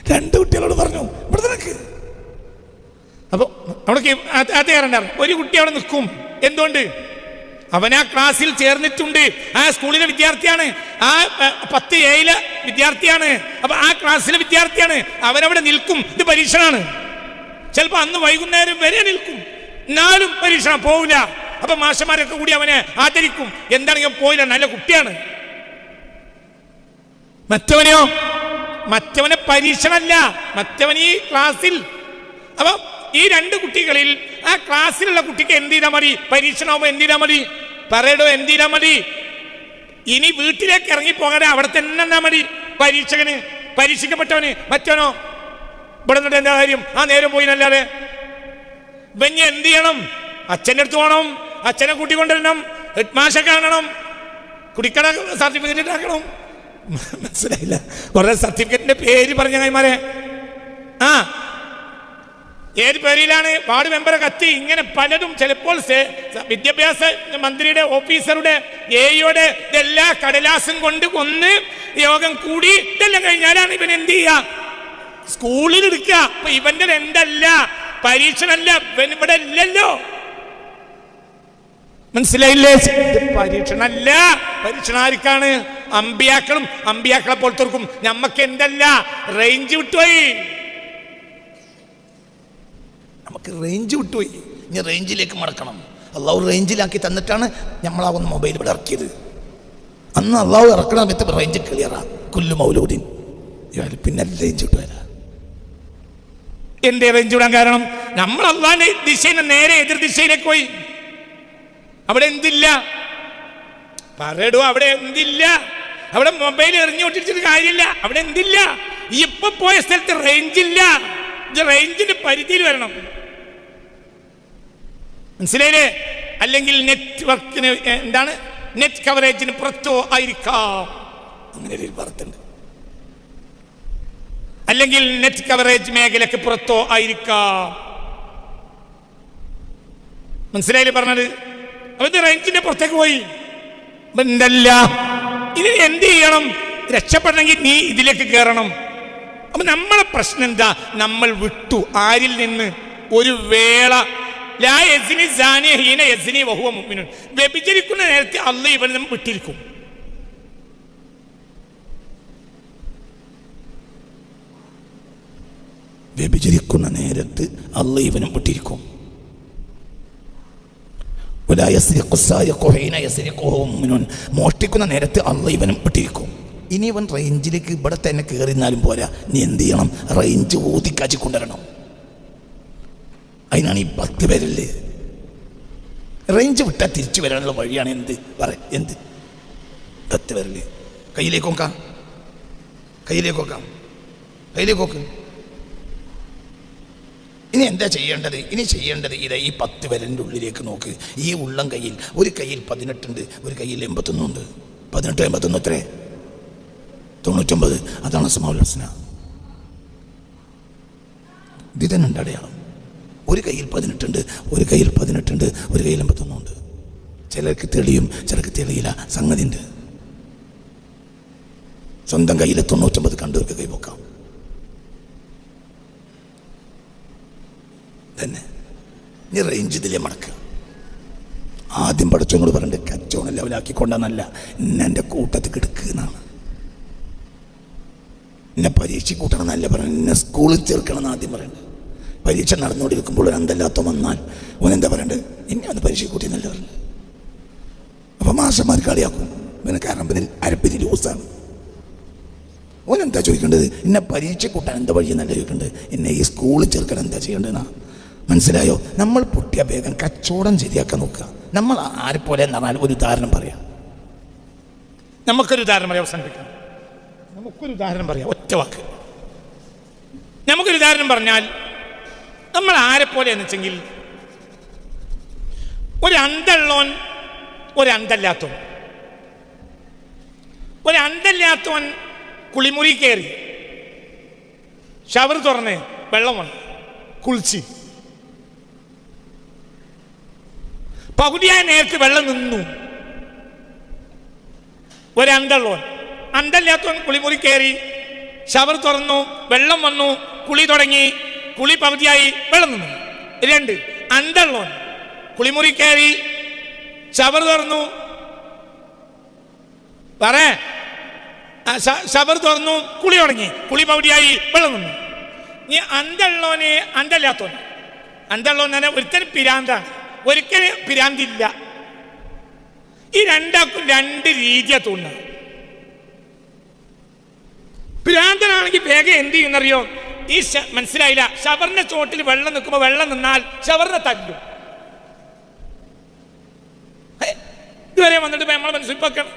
2 കുട്ടികളോട് പറഞ്ഞു ഇവിടെ നിനക്ക്. അപ്പോൾ അവിടെ കയറണ്ടായിരുന്നു. ഒരു കുട്ടി അവിടെ നിൽക്കും. എന്തുകൊണ്ട്? അവൻ ആ ക്ലാസ്സിൽ ചേർന്നിട്ടുണ്ട്, ആ സ്കൂളിലെ വിദ്യാർത്ഥിയാണ്, ആ 10A വിദ്യാർത്ഥിയാണ്, അപ്പൊ ആ ക്ലാസ്സിലെ വിദ്യാർത്ഥിയാണ്. അവനവിടെ നിൽക്കും. ഇത് പരീക്ഷണമാണ്. ചിലപ്പോൾ അന്ന് വൈകുന്നേരം വരെ നിൽക്കും, എന്നാലും പരീക്ഷണം പോവില്ല. അപ്പൊ മാഷന്മാരൊക്കെ കൂടി അവനെ ആദരിക്കും. എന്താണെങ്കിലും പോയില്ല, നല്ല കുട്ടിയാണ്. മറ്റവനെ പരീക്ഷണമല്ല, മറ്റവൻ ഈ ക്ലാസ്സിൽ. അപ്പൊ ഈ 2 കുട്ടികളിൽ ആ ക്ലാസ്സിലുള്ള കുട്ടിക്ക് എന്ത് ചെയ്താൽ മതി? പരീക്ഷണമാകുമ്പോൾ എന്ത് ചെയ്താൽ മതി? പറയടോ, എന്ത് ചെയ്താൽ മതി? ഇനി വീട്ടിലേക്ക് ഇറങ്ങി പോകാതെ അവിടെ തന്നെ എന്നാ മതി പരീക്ഷകന്, പരീക്ഷിക്കപ്പെട്ടവന്. മറ്റവനോ ഇവിടെ നിന്നിട്ട് എന്താ കാര്യം? ആ നേരം പോയിന്നല്ലാതെ. ഇവഞ്ഞ് എന്ത് ചെയ്യണം? അച്ഛൻ്റെ അടുത്ത് പോകണം, അച്ഛനെ കൂട്ടിക്കൊണ്ടിരണം, ഹെഡ് മാഷെ കാണണം, കുടിക്കണ സർട്ടിഫിക്കറ്റ് ആക്കണം. മനസ്സിലായില്ല? കുറെ സർട്ടിഫിക്കറ്റിന്റെ പേര് പറഞ്ഞ കൈമാരെ. ഏത് പേരിലാണ്? വാർഡ് മെമ്പറെ കത്തി, ഇങ്ങനെ പലതും. ചിലപ്പോൾ വിദ്യാഭ്യാസ മന്ത്രിയുടെ ഓഫീസറുടെ എയുടെ എല്ലാ കടലാസും കൊണ്ട് ഒന്ന് യോഗം കൂടി ഇതെല്ലാം കഴിഞ്ഞാലാണ് ഇവൻ എന്ത് ചെയ്യുക? സ്കൂളിൽ എടുക്കുക. അപ്പൊ ഇവന്റെ എന്തല്ല, പരീക്ഷണമല്ല, ഇവൻ ഇവിടെ ഇല്ലല്ലോ. മനസ്സിലായില്ലേ? പരീക്ഷണമല്ല. പരീക്ഷണ ആർക്കാണ്? അമ്പിയാക്കളും അമ്പിയാക്കളെ പോലത്തോർക്കും. നമ്മക്ക് എന്തല്ല, റേഞ്ച് വിട്ടുപോയി. നമുക്ക് റേഞ്ച് വിട്ടുപോയി. ഇനി റേഞ്ചിലേക്ക് മടക്കണം. അള്ളാഹു റേഞ്ചിലാക്കി തന്നിട്ടാണ് നമ്മളാവുന്ന മൊബൈൽ ഇവിടെ ഇറക്കിയത്. അന്ന് അള്ളാഹു ഇറക്കണ സമയത്ത് റേഞ്ച് ക്ലിയറാ. കുല്ലു മൗലൂദിൻ. പിന്നെ റേഞ്ച് വിട്ടുവരാ. എന്തേ റേഞ്ച് വിടാൻ കാരണം? നമ്മൾ അള്ളാഹിന്റെ ദിശയിൽ നേരെ എതിർ ദിശയിലേക്ക് പോയി. അവിടെ എന്തില്ല? പറയടോ, അവിടെ എന്തില്ല? അവിടെ മൊബൈൽ എറിഞ്ഞു വിട്ടിട്ട് കാര്യമില്ല. അവിടെ എന്തില്ല? ഇപ്പൊ പോയ സ്ഥലത്ത് റേഞ്ചില്ല. ഇത് റേഞ്ചിന്റെ പരിധിയിൽ വരണം. മനസ്സിലായില്ലേ? അല്ലെങ്കിൽ നെറ്റ്വർക്കിന് എന്താണ്, നെറ്റ് കവറേജിന് പുറത്തോ ആയിരിക്കാം, അങ്ങനെ ഒരു വാർത്തയുണ്ട്. അല്ലെങ്കിൽ നെറ്റ് കവറേജ് മേഖലക്ക് പുറത്തോ ആയിരിക്കാം. മനസ്സിലായില്ലേ പറഞ്ഞത്? അവത് റേഞ്ചിന്റെ പുറത്തേക്ക് പോയി. എന്തല്ല, ഇനി എന്ത് ചെയ്യണം? രക്ഷപ്പെടണമെങ്കിൽ നീ ഇതിലേക്ക് കയറണം. അപ്പൊ നമ്മളെ പ്രശ്നം എന്താ? നമ്മൾ വിട്ടു. ആരിൽ നിന്ന്? ഒരു വേള. വ്യഭിചരിക്കുന്ന നേരത്തെ അള്ളാഹ് ഇവനെ വിട്ടിരിക്കും. വ്യഭിചരിക്കുന്ന നേരത്ത് അള്ളാഹ് ഇവനും വിട്ടിരിക്കും. മോഷ്ടിക്കുന്ന നേരത്ത് അള്ളാഹ് ഇവനും വിട്ടിരിക്കും. ഇനി ഇവൻ റേഞ്ചിലേക്ക് ഇവിടെ തന്നെ കയറിന്നാലും പോരാ, നീ എന്ത് ചെയ്യണം? റേഞ്ച് ഊതിക്കാച്ചി കൊണ്ടുവരണം. അതിനാണ് ഈ 10 പേരല്ലേ. റേഞ്ച് വിട്ടാൽ തിരിച്ചു വരാനുള്ള വഴിയാണ് എന്ത് എന്ത് 10 പേരല്ലേ. കയ്യിലേക്ക് നോക്കാം, കയ്യിലേക്ക് നോക്കാം, കയ്യിലേക്ക് നോക്ക്. ഇനി എന്താ ചെയ്യേണ്ടത്? ഇനി ചെയ്യേണ്ടത് ഇതാ, ഈ 10 വിരലിൻ്റെ ഉള്ളിലേക്ക് നോക്ക്. ഈ ഉള്ളം കയ്യിൽ ഒരു കയ്യിൽ 18 ഉണ്ട്, ഒരു കയ്യിൽ 81 ഉണ്ട്. 18 81 എത്രേ? 99. അതാണ് അസ്മാഉൽ ഹുസ്ന. ഇത് തന്നെ ഉണ്ട് അടയാളം. ഒരു കയ്യിൽ 18 ഉണ്ട്, ഒരു കയ്യിൽ 18 ഉണ്ട്, ഒരു കയ്യിൽ 81 ഉണ്ട്. ചിലർക്ക് തെളിയും, ചിലർക്ക് തെളിയില്ല. സംഗതി ഉണ്ട്. സ്വന്തം കയ്യിൽ 99 കണ്ടവർക്ക് കൈവക്കാം തന്നെ. നീ റേഞ്ച് ഇതിലേ മടക്കുക. ആദ്യം പഠിച്ചോട് പറഞ്ഞിട്ട് കച്ചവടം ലെവലാക്കിക്കൊണ്ടെന്നല്ല, എന്നെ കൂട്ടത്തിൽ കിടക്കുന്നതാണ്. എന്നെ പരീക്ഷ കൂട്ടണം എന്നല്ല പറയണം, എന്നെ സ്കൂളിൽ ചേർക്കണം എന്ന് ആദ്യം പറയണ്ടത്. പരീക്ഷ നടന്നുകൊണ്ടിരിക്കുമ്പോൾ ഒരു അന്തല്ലാത്ത വന്നാൽ ഓനെന്താ പറയണ്ടത്? ഇനി അത് പരീക്ഷ കൂട്ടി എന്നല്ല പറയുന്നത്. അപ്പം മാഷന്മാർ കളിയാക്കും പിന്നെ, കാരണം പിന്നെ അരപ്പിന് ലൂസാണ്. ഓനെന്താ ചോദിക്കേണ്ടത്? എന്നെ പരീക്ഷ കൂട്ടാൻ എന്താ വഴിയെന്നല്ല ചോദിക്കേണ്ടത്, എന്നെ ഈ സ്കൂളിൽ ചേർക്കണം എന്താ ചെയ്യേണ്ടതെന്നാ. മനസ്സിലായോ? നമ്മൾ പൊട്ടിയ വേഗം കച്ചവടം ശരിയാക്കാൻ നോക്കുക. നമ്മൾ ആരെപ്പോലെ എന്ന് പറഞ്ഞാൽ ഒരു ഉദാഹരണം പറയാം. നമുക്കൊരു ഉദാഹരണം പറയാം, അവസാനിപ്പിക്കാം. നമുക്കൊരു ഉദാഹരണം പറയാം, ഒറ്റ വാക്ക്. നമുക്കൊരു ഉദാഹരണം പറഞ്ഞാൽ നമ്മൾ ആരെപ്പോലെ എന്ന് വെച്ചെങ്കിൽ, ഒരു അന്തള്ളോൻ, ഒരു അന്തല്ലാത്തോൻ. ഒരു അന്തല്ലാത്തോൻ കുളിമുറി കയറി, ഷവർ തുറന്ന് വെള്ളം വന്നു, കുളിച്ച്. പകുതിയായ നേരത്ത് വെള്ളം നിന്നു. ഒരന്തള്ളോൻ. അന്തല്ലാത്തോൻ കുളിമുറി കയറി, ഷവർ തുറന്നു, വെള്ളം വന്നു, കുളി തുടങ്ങി, കുളി പകുതിയായി, വെള്ളം നിന്നു. 2 അന്തള്ളോൻ കുളിമുറി കയറി, ഷവർ തുറന്നു, ഷവർ തുറന്നു, കുളി തുടങ്ങി, കുളി പകുതിയായി, വെള്ളം നിന്നു. നീ അന്തള്ളോന് അന്തല്ലാത്തോൻ. അന്തള്ളോൻ തന്നെ ഒരുത്തരം പിരാന്താണ്, ഒരിക്കലും പിരാന്തില്ല. ഈ രണ്ടാക്കും 2 രീതിയാ തോന്നുന്നത്. പിരാന്തനാണെങ്കിൽ വേഗം എന്ത് ചെയ്യുന്നറിയോ? ഈ മനസ്സിലായില്ല, ഷവറിന്റെ ചോട്ടിൽ വെള്ളം നിൽക്കുമ്പോൾ വെള്ളം നിന്നാൽ ഷവറിനെ തല്ലും. ഇതുവരെ വന്നിട്ട് നമ്മളെ മനസ്സിലാക്കണം.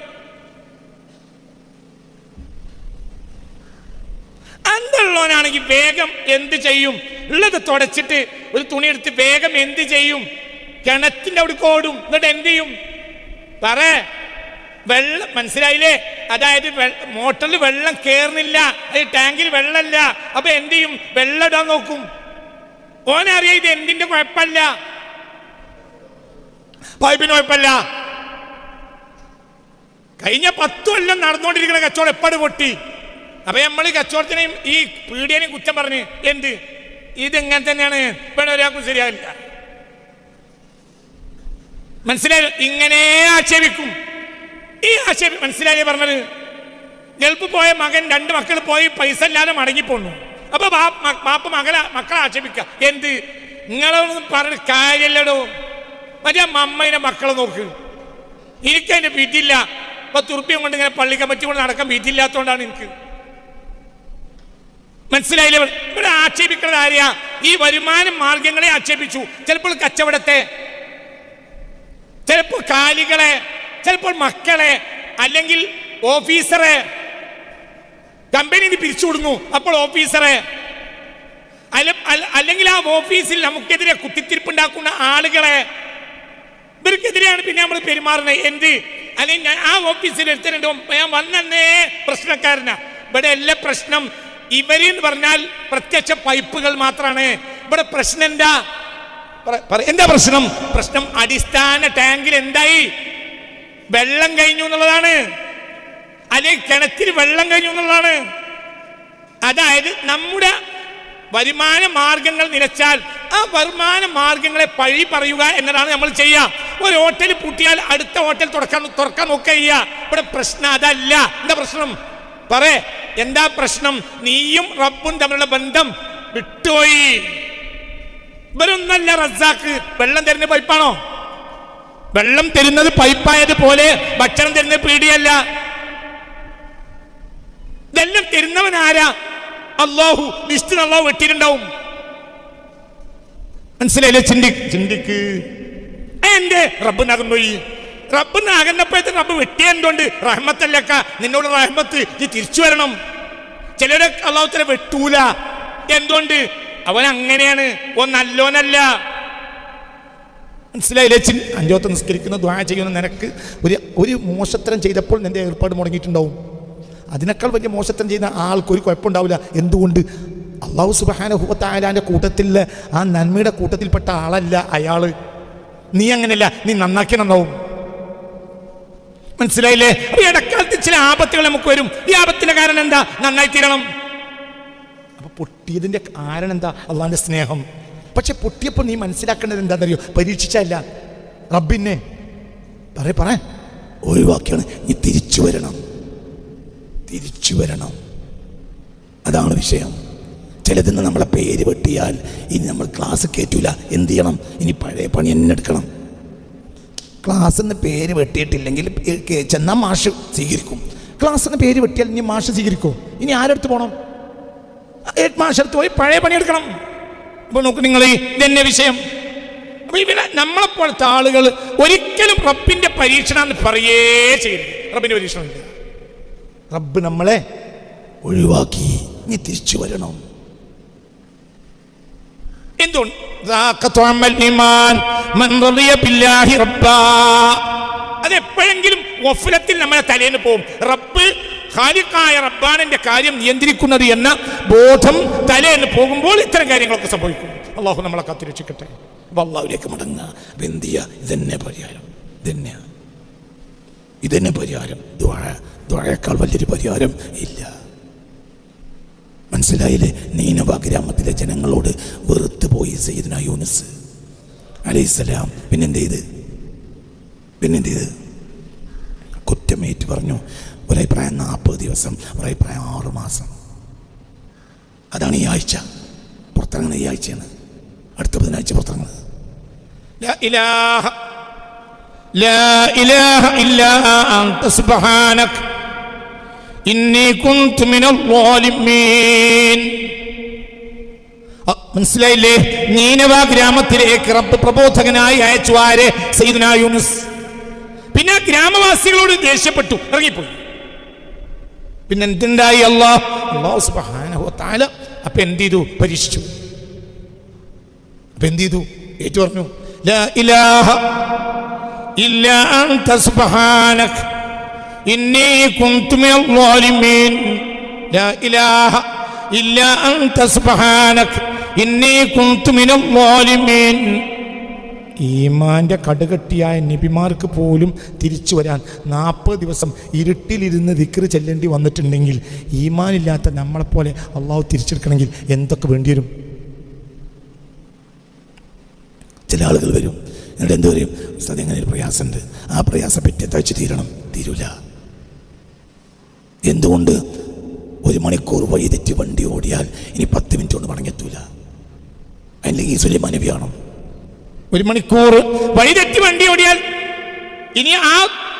അന്തള്ളവനാണെങ്കിൽ വേഗം എന്ത് ചെയ്യും? ഉള്ളത് തുടച്ചിട്ട് ഒരു തുണി എടുത്ത് വേഗം എന്ത് ചെയ്യും? കിണറ്റിന്റെ അവിടെ ഓടും. എന്നിട്ട് എന്ത് ചെയ്യും? വെള്ളം മനസ്സിലായില്ലേ? അതായത് മോട്ടറിൽ വെള്ളം കയറുന്നില്ല, ടാങ്കിൽ വെള്ളമില്ല. അപ്പൊ എന്ത് ചെയ്യും? വെള്ളം ഇടാൻ നോക്കും. ഓനറിയാം ഇത് എന്തിന്റെ കുഴപ്പമില്ല, പൈപ്പിന് കുഴപ്പമില്ല. കഴിഞ്ഞ 10 കൊല്ലം നടന്നുകൊണ്ടിരിക്കുന്ന കച്ചവടം എപ്പാട് പൊട്ടി. അപ്പൊ നമ്മൾ കച്ചവടത്തിനെയും ഈ പീഡിയനെയും കുറ്റം പറഞ്ഞ് എന്ത് ഇതെങ്ങനെ തന്നെയാണ്, ഇവിടെ ഒരാൾക്കും ശരിയാവില്ല. മനസ്സിലായോ? ഇങ്ങനെ ആക്ഷേപിക്കും. ഈ ആക്ഷേപം മനസ്സിലായി പറഞ്ഞത്. ഗൾഫ് പോയ മകൻ 2 മക്കൾ പോയി പൈസ ഇല്ലാതെ മടങ്ങിപ്പോന്നു. അപ്പൊ ബാപ്പ മക്കളെ ആക്ഷേപിക്ക. എന്ത് നിങ്ങളൊന്നും പറഞ്ഞ കാര്യല്ലടോ, മറ്റേ അമ്മയുടെ മക്കളെ നോക്ക്. എനിക്കതിന്റെ വീട്ടില്ല, 10 ഉറുപ്പ്യം കൊണ്ട് ഇങ്ങനെ പള്ളി കമ്മിറ്റി കൊണ്ട് നടക്കാൻ വീട്ടില്ലാത്തതുകൊണ്ടാണ് എനിക്ക്. മനസ്സിലായില്ലേ? ഇവിടെ ആക്ഷേപിക്കുന്നത് ആരെയാ? ഈ വരുമാന മാർഗങ്ങളെ ആക്ഷേപിച്ചു. ചിലപ്പോൾ കച്ചവടത്തെ, ചിലപ്പോൾ കാലികളെ, ചിലപ്പോൾ മക്കളെ, അല്ലെങ്കിൽ ഓഫീസറെ. കമ്പനി പിരിച്ചുവിടുന്നു, അപ്പോൾ ഓഫീസറെ, അല്ലെങ്കിൽ ആ ഓഫീസിൽ നമുക്കെതിരെ കുത്തിത്തിരിപ്പുണ്ടാക്കുന്ന ആളുകളെ, ഇവർക്കെതിരെയാണ് പിന്നെ നമ്മൾ പെരുമാറുന്നത്. എന്ത്? അല്ലെങ്കിൽ ആ ഓഫീസിൽ എടുത്തിട്ടുണ്ടോ ഞാൻ വന്നേ പ്രശ്നക്കാരനാ. ഇവിടെ എല്ലാ പ്രശ്നം ഇവരെന്ന് പറഞ്ഞാൽ പ്രത്യക്ഷ പൈപ്പുകൾ മാത്രമാണ്. ഇവിടെ പ്രശ്നം എന്താ? പ്രശ്നം? പ്രശ്നം അടിസ്ഥാന ടാങ്കിൽ എന്തായി? വെള്ളം കഴിഞ്ഞു എന്നുള്ളതാണ്, അല്ലെങ്കിൽ കിണറ്റിൽ വെള്ളം കഴിഞ്ഞു എന്നുള്ളതാണ്. അതായത് നമ്മുടെ വരുമാന മാർഗങ്ങൾ നിലച്ചാൽ ആ വരുമാന മാർഗങ്ങളെ പഴി പറയുക എന്നതാണ് നമ്മൾ ചെയ്യുക. ഒരു ഹോട്ടൽ പൂട്ടിയാൽ അടുത്ത ഹോട്ടൽ തുറക്കാൻ നോക്കുക. ഇവിടെ പ്രശ്നം അതല്ല. എന്താ പ്രശ്നം? എന്താ പ്രശ്നം? നീയും റബ്ബും തമ്മിലുള്ള ബന്ധം വിട്ടുപോയി. ഇവരൊന്നല്ല റസാക്ക്. വെള്ളം തരുന്ന പൈപ്പാണോ? വെള്ളം തരുന്നത് പൈപ്പായതുപോലെ ഭക്ഷണം തരുന്നത് പീടിയല്ല. ഇതെല്ലാം തരുന്നവൻ ആരാ? അല്ലാഹു. ലിസ്റ്റിൽ അല്ലാഹു വെട്ടിയിട്ടുണ്ടാവും. മനസ്സിലായില്ലേ? ചിന്തിക്ക്. എന്റെ റബ്ബിനകന്നുപോയി. റബ്ബിനകന്നപ്പോഴത്തെ റബ്ബ് വെട്ടിയ എന്തുകൊണ്ട്? റഹ്മത്തല്ലക്ക, നിന്നോട് റഹ്മത്ത്, നീ തിരിച്ചു വരണം. ചിലരെ അല്ലാഹു തആല വെട്ടൂല. എന്തുകൊണ്ട്? അവൻ അങ്ങനെയാണ്, ഓൻ നല്ലോനല്ല. മനസ്സിലായില്ലേ? അഞ്ചോത്ത് നിസ്കരിക്കുന്ന ദുആ ചെയ്യുന്ന നിനക്ക് ഒരു മോശത്തരം ചെയ്തപ്പോൾ നിന്റെ ഏർപ്പാട് മുടങ്ങിയിട്ടുണ്ടാവും. അതിനേക്കാൾ വലിയ മോശത്തരം ചെയ്യുന്ന ആൾക്ക് ഒരു കുഴപ്പമുണ്ടാവില്ല. എന്തുകൊണ്ട്? അല്ലാഹു സുബ്ഹാനഹു വ തആലാന്റെ കൂട്ടത്തിൽ, ആ നന്മയുടെ കൂട്ടത്തിൽപ്പെട്ട ആളല്ല അയാള്. നീ അങ്ങനെയല്ല, നീ നന്നാക്കി നന്നാവും. മനസ്സിലായില്ലേ? അപ്പൊ ഇടക്കാലത്ത് ചില ആപത്തുകൾ നമുക്ക് വരും. ഈ ആപത്തിന്റെ കാരണം എന്താ? നന്നായി തീരണം. അപ്പൊ പൊട്ടിയതിന്റെ കാരണം എന്താ? അള്ളാന്റെ സ്നേഹം. പക്ഷെ പൊട്ടിയപ്പോൾ നീ മനസ്സിലാക്കേണ്ടത് എന്താണെന്നറിയോ? പരീക്ഷിച്ചല്ല, റബ്ബിനെ പറ ഒഴിവാക്കിയാണ്. നീ തിരിച്ചു വരണം. അതാണ് വിഷയം. ചിലതിന്ന് നമ്മളെ പേര് വെട്ടിയാൽ ഇനി നമ്മൾ ക്ലാസ് കയറ്റൂല. എന്ത് ചെയ്യണം? ഇനി പഴയ പണി എന്നെ എടുക്കണം. ക്ലാസ്സിന്ന് പേര് വെട്ടിയിട്ടില്ലെങ്കിൽ ചെന്നാൽ മാഷ് സ്വീകരിക്കും. ക്ലാസ്സിന് പേര് വെട്ടിയാൽ ഇനി മാഷ് സ്വീകരിക്കും. ഇനി ആരെടുത്ത് പോകണം? മാഷടുത്ത് പോയി പഴയ പണിയെടുക്കണം. അപ്പോൾ നോക്ക് നിങ്ങൾ, ഇതെന്നെ വിഷയം. അപ്പോൾ ഇവിടെ നമ്മളെപ്പോലത്തെ ആളുകൾ ഒരിക്കലും റബ്ബിന്റെ പരീക്ഷണം എന്ന് പറയേ ചെയ്യരുത്. റബ്ബിന്റെ പരീക്ഷണമില്ല. റബ്ബ് നമ്മളെ ഒഴിവാക്കി, നീ തിരിച്ചു വരണം. എന്തുകൊണ്ട്? അതെപ്പോഴെങ്കിലും വഫലത്തിൽ നമ്മളെ തലേന്ന് പോകും. റബ്ബ് ഖാലിഖായ റബ്ബാനന്റെ കാര്യം നിയന്ത്രിക്കുന്നത് എന്ന ബോധം തലേന്ന് പോകുമ്പോൾ ഇത്തരം കാര്യങ്ങളൊക്കെ സംഭവിക്കും. അള്ളാഹു നമ്മളെ കാത്തുരക്ഷിക്കട്ടെ. അപ്പൊ അള്ളാഹുവിലേക്ക് മടങ്ങുക. എന്തിയ? ഇതന്നെ പരിഹാരം. ഇതന്നെ പരിഹാരം. ദുആയേക്കാൾ വലിയൊരു പരിഹാരം ഇല്ല. മനസ്സിലായില്ലേ? നീനവ ഗ്രാമത്തിലെ ജനങ്ങളോട് വെറുത്തു പോയി സയ്യിദ്നാ യൂനുസ് അലൈഹിസ്സലാം. പിന്നെന്ത് ചെയ്ത്? കുറ്റമേറ്റ് പറഞ്ഞു. ഒരഭിപ്രായം 40 ദിവസം, ഒരഭിപ്രായം 6 മാസം. അതാണ് ഈ ആഴ്ച പുറത്തിറങ്ങുന്നത്. ഈ ആഴ്ചയാണ്. അടുത്ത ബുധനാഴ്ച പുറത്തിറങ്ങുന്നത്. ലാ ഇലാഹ ഇല്ലാ അൻത സുബ്ഹാനക ഇന്നി കുന്തു മിനൽ ളാലിമീൻ. മനസ്സിലായില്ലേ? നീനവ ഗ്രാമത്തിലേക്ക് റബ്ബ് പ്രബോധകനായി അയച്ചു. ആരെ? സയ്യിദ്നാ യൂനുസ്. പിന്നെ ഗ്രാമവാസികളോട് ദേഷ്യപ്പെട്ടു, ഇറങ്ങിപ്പോയി. പിന്നെ എന്തുണ്ടായി? അല്ലാഹു സുബ്ഹാനഹു വ തആല അപ്പൊ എന്ത് ചെയ്തു? പരീക്ഷിച്ചു. അപ്പൊ എന്ത് ചെയ്തു? ഏറ്റു പറഞ്ഞു, ലാ ഇലാഹ ഇല്ലാ അൻത സുബ്ഹാനക ഇന്നി കുന്തു മിനൽ ളാലിമീൻ. ലാ ഇലാഹ ഇല്ലാ അൻത സുബ്ഹാനക ഇന്നി കുന്തു മിനൽ ളാലിമീൻ. ഈമാന്റെ കടുകട്ടിയായ നബിമാർക്ക് പോലും തിരിച്ചു വരാൻ 40 ദിവസം ഇരുട്ടിലിരുന്ന് ദിക്ർ ചെല്ലേണ്ടി വന്നിട്ടുണ്ടെങ്കിൽ ഈമാനില്ലാത്ത നമ്മളെപ്പോലെ അള്ളാഹു തിരിച്ചെടുക്കണമെങ്കിൽ എന്തൊക്കെ വേണ്ടിവരും? ചില ആളുകൾ വരും, എന്നിട്ട് എന്ത് പറയും? ഉസ്താദ് എങ്ങനെ ഒരു പ്രയാസമുണ്ട്, ആ പ്രയാസം പിറ്റേത്താഴ്ച തീരൂല. എന്തുകൊണ്ട്? 1 മണിക്കൂർ വഴി തെറ്റി വണ്ടി ഓടിയാൽ ഇനി 10 മിനിറ്റ് കൊണ്ട് മടങ്ങെത്തൂല. അല്ലെങ്കിൽ സുലൈമാൻ നബി ആണോ? 1 മണിക്കൂർ വഴിതെറ്റി വണ്ടി ഓടിയാൽ ഇനി ആ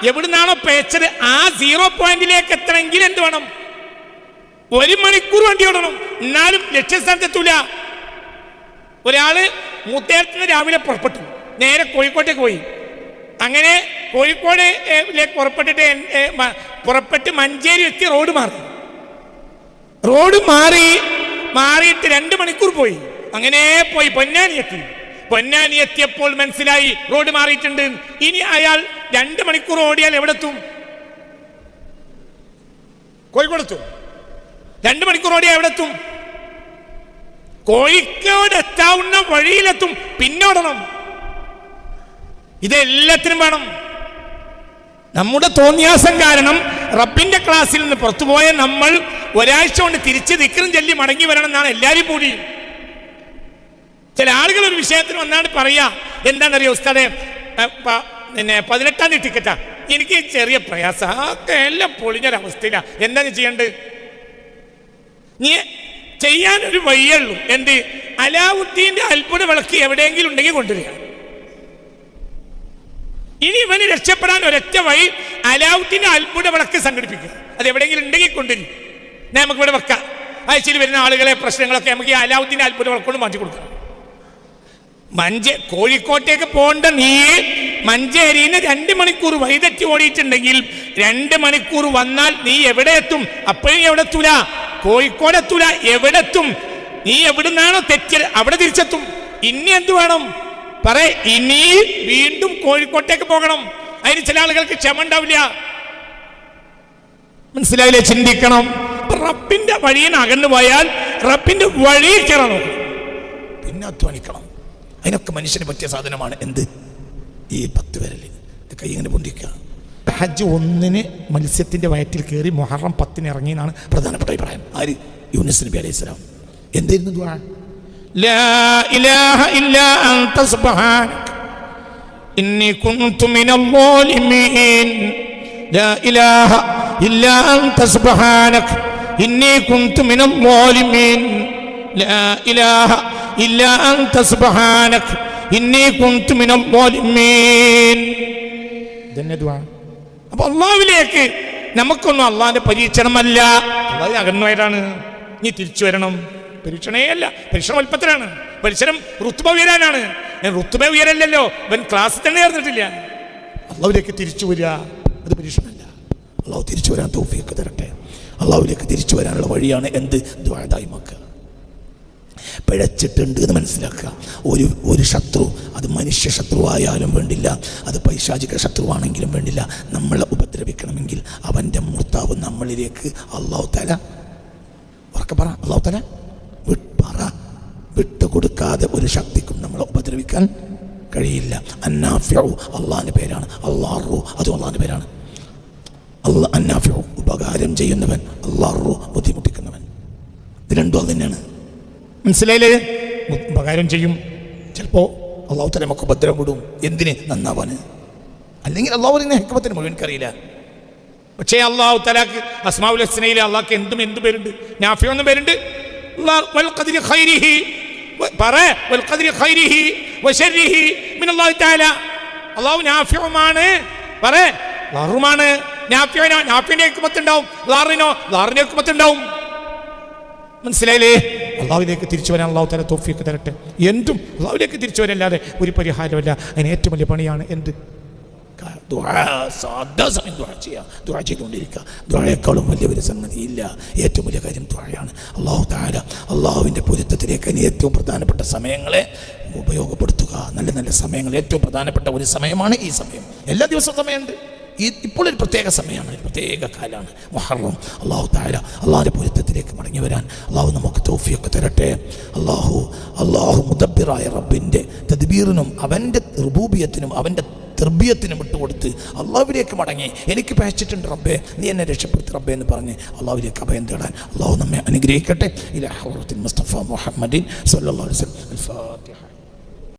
എവിടുന്നാണോ പേച്ചത് ആ 0 പോയിന്റിലേക്ക് എത്തണമെങ്കിൽ എന്ത് വേണം? 1 മണിക്കൂർ വണ്ടി ഓടണം. എന്നാലും ലക്ഷ്യസ്ഥാനത്തെത്തൂല. ഒരാള് മൂത്തേരത്തിന് രാവിലെ പുറപ്പെട്ടു, നേരെ കോഴിക്കോട്ടേക്ക് പോയി. അങ്ങനെ കോഴിക്കോടിലേക്ക് പുറപ്പെട്ട് മഞ്ചേരി എത്തി. റോഡ് മാറിയിട്ട് 2 മണിക്കൂർ പോയി. അങ്ങനെ പോയി പൊന്നാനി എത്തിയപ്പോൾ മനസ്സിലായി റോഡ് മാറിയിട്ടുണ്ട്. ഇനി അയാൾ 2 മണിക്കൂർ ഓടിയാൽ എവിടെത്തും? കോഴിക്കോടെത്തും. 2 മണിക്കൂർ ഓടിയാൽ എവിടെത്തും? കോഴിക്കോട് എത്താവുന്ന വഴിയിലെത്തും. പിന്നോടണം. ഇതെല്ലാത്തിനും വേണം. നമ്മുടെ തോന്നിയാസം കാരണം റബ്ബിന്റെ ക്ലാസ്സിൽ നിന്ന് പുറത്തുപോയ നമ്മൾ ഒരാഴ്ച കൊണ്ട് തിരിച്ച് ദിക്റും ചൊല്ലി മടങ്ങി വരണം എന്നാണ് എല്ലാവരും കൂടി. ചില ആളുകൾ ഒരു വിഷയത്തിന് വന്നാണ് പറയാ, എന്താണെന്നറിയോ ഉസ്താദേ, 18-ാം തീയതി ടിക്കറ്റാ, എനിക്ക് ചെറിയ പ്രയാസം, എല്ലാം പൊളിഞ്ഞൊരവസ്ഥയില്ല, എന്താണ് ചെയ്യേണ്ടത്? നീ ചെയ്യാനൊരു വഴിയുള്ളൂ. എന്ത്? അലാവുദ്ദീന്റെ അത്ഭുത വിളക്ക് എവിടെയെങ്കിലും ഉണ്ടെങ്കിൽ കൊണ്ടുവരിക. ഇനി ഇവന് രക്ഷപ്പെടാൻ ഒരൊറ്റ വഴി അലാവുദ്ദീന്റെ അത്ഭുത വിളക്ക് സംഘടിപ്പിക്കുക. അത് എവിടെയെങ്കിലും ഉണ്ടെങ്കിൽ കൊണ്ടുവരും. നമുക്ക് ഇവിടെ വെക്കാം. ആഴ്ചയിൽ വരുന്ന ആളുകളെ പ്രശ്നങ്ങളൊക്കെ നമുക്ക് ഈ അലാവുദ്ദീന്റെ അത്ഭുത വിളക്കൊണ്ട് മാറ്റി കൊടുക്കണം. കോഴിക്കോട്ടേക്ക് പോകേണ്ട നീ മഞ്ചേരിന്ന് 2 മണിക്കൂർ വൈതെറ്റി ഓടിയിട്ടുണ്ടെങ്കിൽ 2 മണിക്കൂർ വന്നാൽ നീ എവിടെ എത്തും? അപ്പോഴും എവിടെ എത്തൂല, കോഴിക്കോട് എത്തൂല. എവിടെ എത്തും? നീ എവിടുന്നാണോ തെറ്റിയത് അവിടെ തിരിച്ചെത്തും. ഇനി എന്ത് വേണം പറ? ഇനി വീണ്ടും കോഴിക്കോട്ടേക്ക് പോകണം. അതിന് ചില ആളുകൾക്ക് ക്ഷമ ഉണ്ടാവില്ല. മനസ്സിലായില്ലേ? ചിന്തിക്കണം. റബ്ബിന്റെ വഴിയിൽ അകന്നു പോയാൽ റബ്ബിന്റെ വഴി കയറണം, പിന്നെ അധ്വാനിക്കണം. അതിനൊക്കെ മനുഷ്യന് പറ്റിയ സാധനമാണ് എന്ത്? ഈ 10 വിരല്. കൈ ഇങ്ങനെ പൊന്തിക്കുക. ഹജ്ജ് 1 മത്സ്യത്തിന്റെ വയറ്റിൽ കയറി മുഹറം 10 ഇറങ്ങി എന്നാണ് പ്രധാനപ്പെട്ട അഭിപ്രായം. ആര്? യൂനുസ് നബി അലൈഹി സ്വലാം. എന്തായിരുന്നു ദുആ? ലാ ഇലാഹ ഇല്ലാ അൻത സുബ്ഹാനക ഇന്നി കുൻതു മിനൽ ളാലിമീൻ. ലാ ഇലാഹ ഇല്ലാ അൻത സുബ്ഹാനക ഇന്നി കുൻതു മിനൽ ളാലിമീൻ. ലാ ഇലാഹ ഇല്ലാ അൻത സുബ്ഹാനക ഇന്നി കുൻതു മിനൽ ളാലിമീൻ. ഇതന്നെ ദുആ. അപ്പൊ അള്ളാഹുവിലേക്ക് നമുക്കൊന്നും അള്ളാഹിന്റെ പരീക്ഷണമല്ല. അള്ളാഹു അകന്നുപോയതാണ്. നീ തിരിച്ചു വരണം. പരീക്ഷണേ അല്ല, പരീക്ഷണം അല്പത്തിലാണ്. പരീക്ഷണം റുത്ബ ഉയരാനാണ്. റുത്ബ ഉയരല്ലോ, ഇവൻ ക്ലാസ് തന്നെ ചേർന്നിട്ടില്ല. അള്ളാഹുവിലേക്ക് തിരിച്ചു വരിക, അത് പരീക്ഷണമല്ല. അള്ളാഹു തിരിച്ചു വരാൻ തൗഫീഖ് തരട്ടെ. അള്ളാഹുവിലേക്ക് തിരിച്ചു വരാനുള്ള വഴിയാണ് എന്ത്? ദുആ. പിഴച്ചിട്ടുണ്ട് എന്ന് മനസ്സിലാക്കുക. ഒരു ശത്രു, അത് മനുഷ്യ ശത്രുവായാലും വേണ്ടില്ല, അത് പൈശാചിക ശത്രുവാണെങ്കിലും വേണ്ടില്ല, നമ്മളെ ഉപദ്രവിക്കണമെങ്കിൽ അവൻ്റെ മൂർത്താവ് നമ്മളിലേക്ക് അല്ലാഹു തആല പറ അല്ലാഹു തആല വിട്ടുകൊടുക്കാതെ ഒരു ശക്തിക്കും നമ്മളെ ഉപദ്രവിക്കാൻ കഴിയില്ല. അന്നാഫിഉ അള്ളാഹിൻ്റെ പേരാണ്. അല്ലാഹു അതും അള്ളാഹിൻ്റെ പേരാണ്. അന്നാഫിഉ ഉപകാരം ചെയ്യുന്നവൻ, അല്ലാഹു ബുദ്ധിമുട്ടിക്കുന്നവൻ. ഇത് രണ്ടും അത് തന്നെയാണ്. മനസ്സിലായില്ലേ? ഉപകാരം ചെയ്യും. ചിലപ്പോൾ അള്ളാഹു തആല നമുക്ക് ഉപദ്രവം വിടും. എന്തിന്? നന്നാവാന്. അല്ലെങ്കിൽ അള്ളാഹുവിൻ്റെ ഹിക്മത്തിന് മുഴുവൻ അറിയില്ല. പക്ഷേ അള്ളാഹു തആലക്ക് അസ്മാഉൽ ഹുസ്നയിൽ അള്ളാഹ്ക്ക് എന്ത് പേരുണ്ട്? നാഫിഉ എന്ന പേരുണ്ട്. വൽ ഖദ്രി ഖൈരിഹി പറ വൽ ഖദ്രി ഖൈരിഹി വശർരിഹി മിനല്ലാഹി തആല. അള്ളാഹു നാഫിഉമാണ്, പറ ളറുമാണ്. നാഫിഇന്റെ ഹിക്മത്ത് ഉണ്ടാവും, ളറിന്റെ ഹിക്മത്ത് ഉണ്ടാവും. മനസ്സിലായില്ലേ? അള്ളാഹുവിലേക്ക് തിരിച്ചു വരാൻ അള്ളാഹു തആല തൗഫീഖ് തരട്ടെ. എന്തും അള്ളാഹുവിലേക്ക് തിരിച്ചു വരല്ലാതെ ഒരു പരിഹാരമല്ല. അതിന് ഏറ്റവും വലിയ പണിയാണ് എന്ത്? ദുആ ചെയ്തുകൊണ്ടിരിക്കുക. ദുആയേക്കാളും വലിയൊരു സംഗതിയില്ല. ഏറ്റവും വലിയ കാര്യം ദുആയാണ്. അള്ളാഹു തആല അള്ളാഹുവിൻ്റെ പൊരുത്തത്തിലേക്ക് അതിന് ഏറ്റവും പ്രധാനപ്പെട്ട സമയങ്ങളെ ഉപയോഗപ്പെടുത്തുക. നല്ല നല്ല സമയങ്ങൾ. ഏറ്റവും പ്രധാനപ്പെട്ട ഒരു സമയമാണ് ഈ സമയം. എല്ലാ ദിവസവും സമയമുണ്ട്. ഇപ്പോൾ ഒരു പ്രത്യേക സമയമാണ്, ഒരു പ്രത്യേക കാലമാണ് മുഹറം. അള്ളാഹു തആല അള്ളാഹിൻ്റെ പൊരുത്തത്തിലേക്ക് മടങ്ങി വരാൻ അള്ളാഹു നമുക്ക് തൗഫീഖ് തരട്ടെ. അള്ളാഹു മുദബ്ബിറായ റബ്ബിൻ്റെ തദ്ബീറിനും അവൻ്റെ റുബൂബിയത്തിനും അവൻ്റെ തർബിയത്തിനും വിട്ടുകൊടുത്ത് അള്ളാഹുവിലേക്ക് മടങ്ങി എനിക്ക് പയച്ചിട്ടുണ്ട് റബ്ബേ, നീ എന്നെ രക്ഷപ്പെടുത്തി റബ്ബേ എന്ന് പറഞ്ഞ് അള്ളാഹുവിലേക്ക് അഭയം തേടാൻ അള്ളാഹു നമ്മെ അനുഗ്രഹിക്കട്ടെ. ഇലാ ഹളറത്തിൽ മുസ്തഫ മുഹമ്മദിൻ സ്വല്ലല്ലാഹു അലൈഹി വസല്ലം. അൽ ഫാത്തിഹ.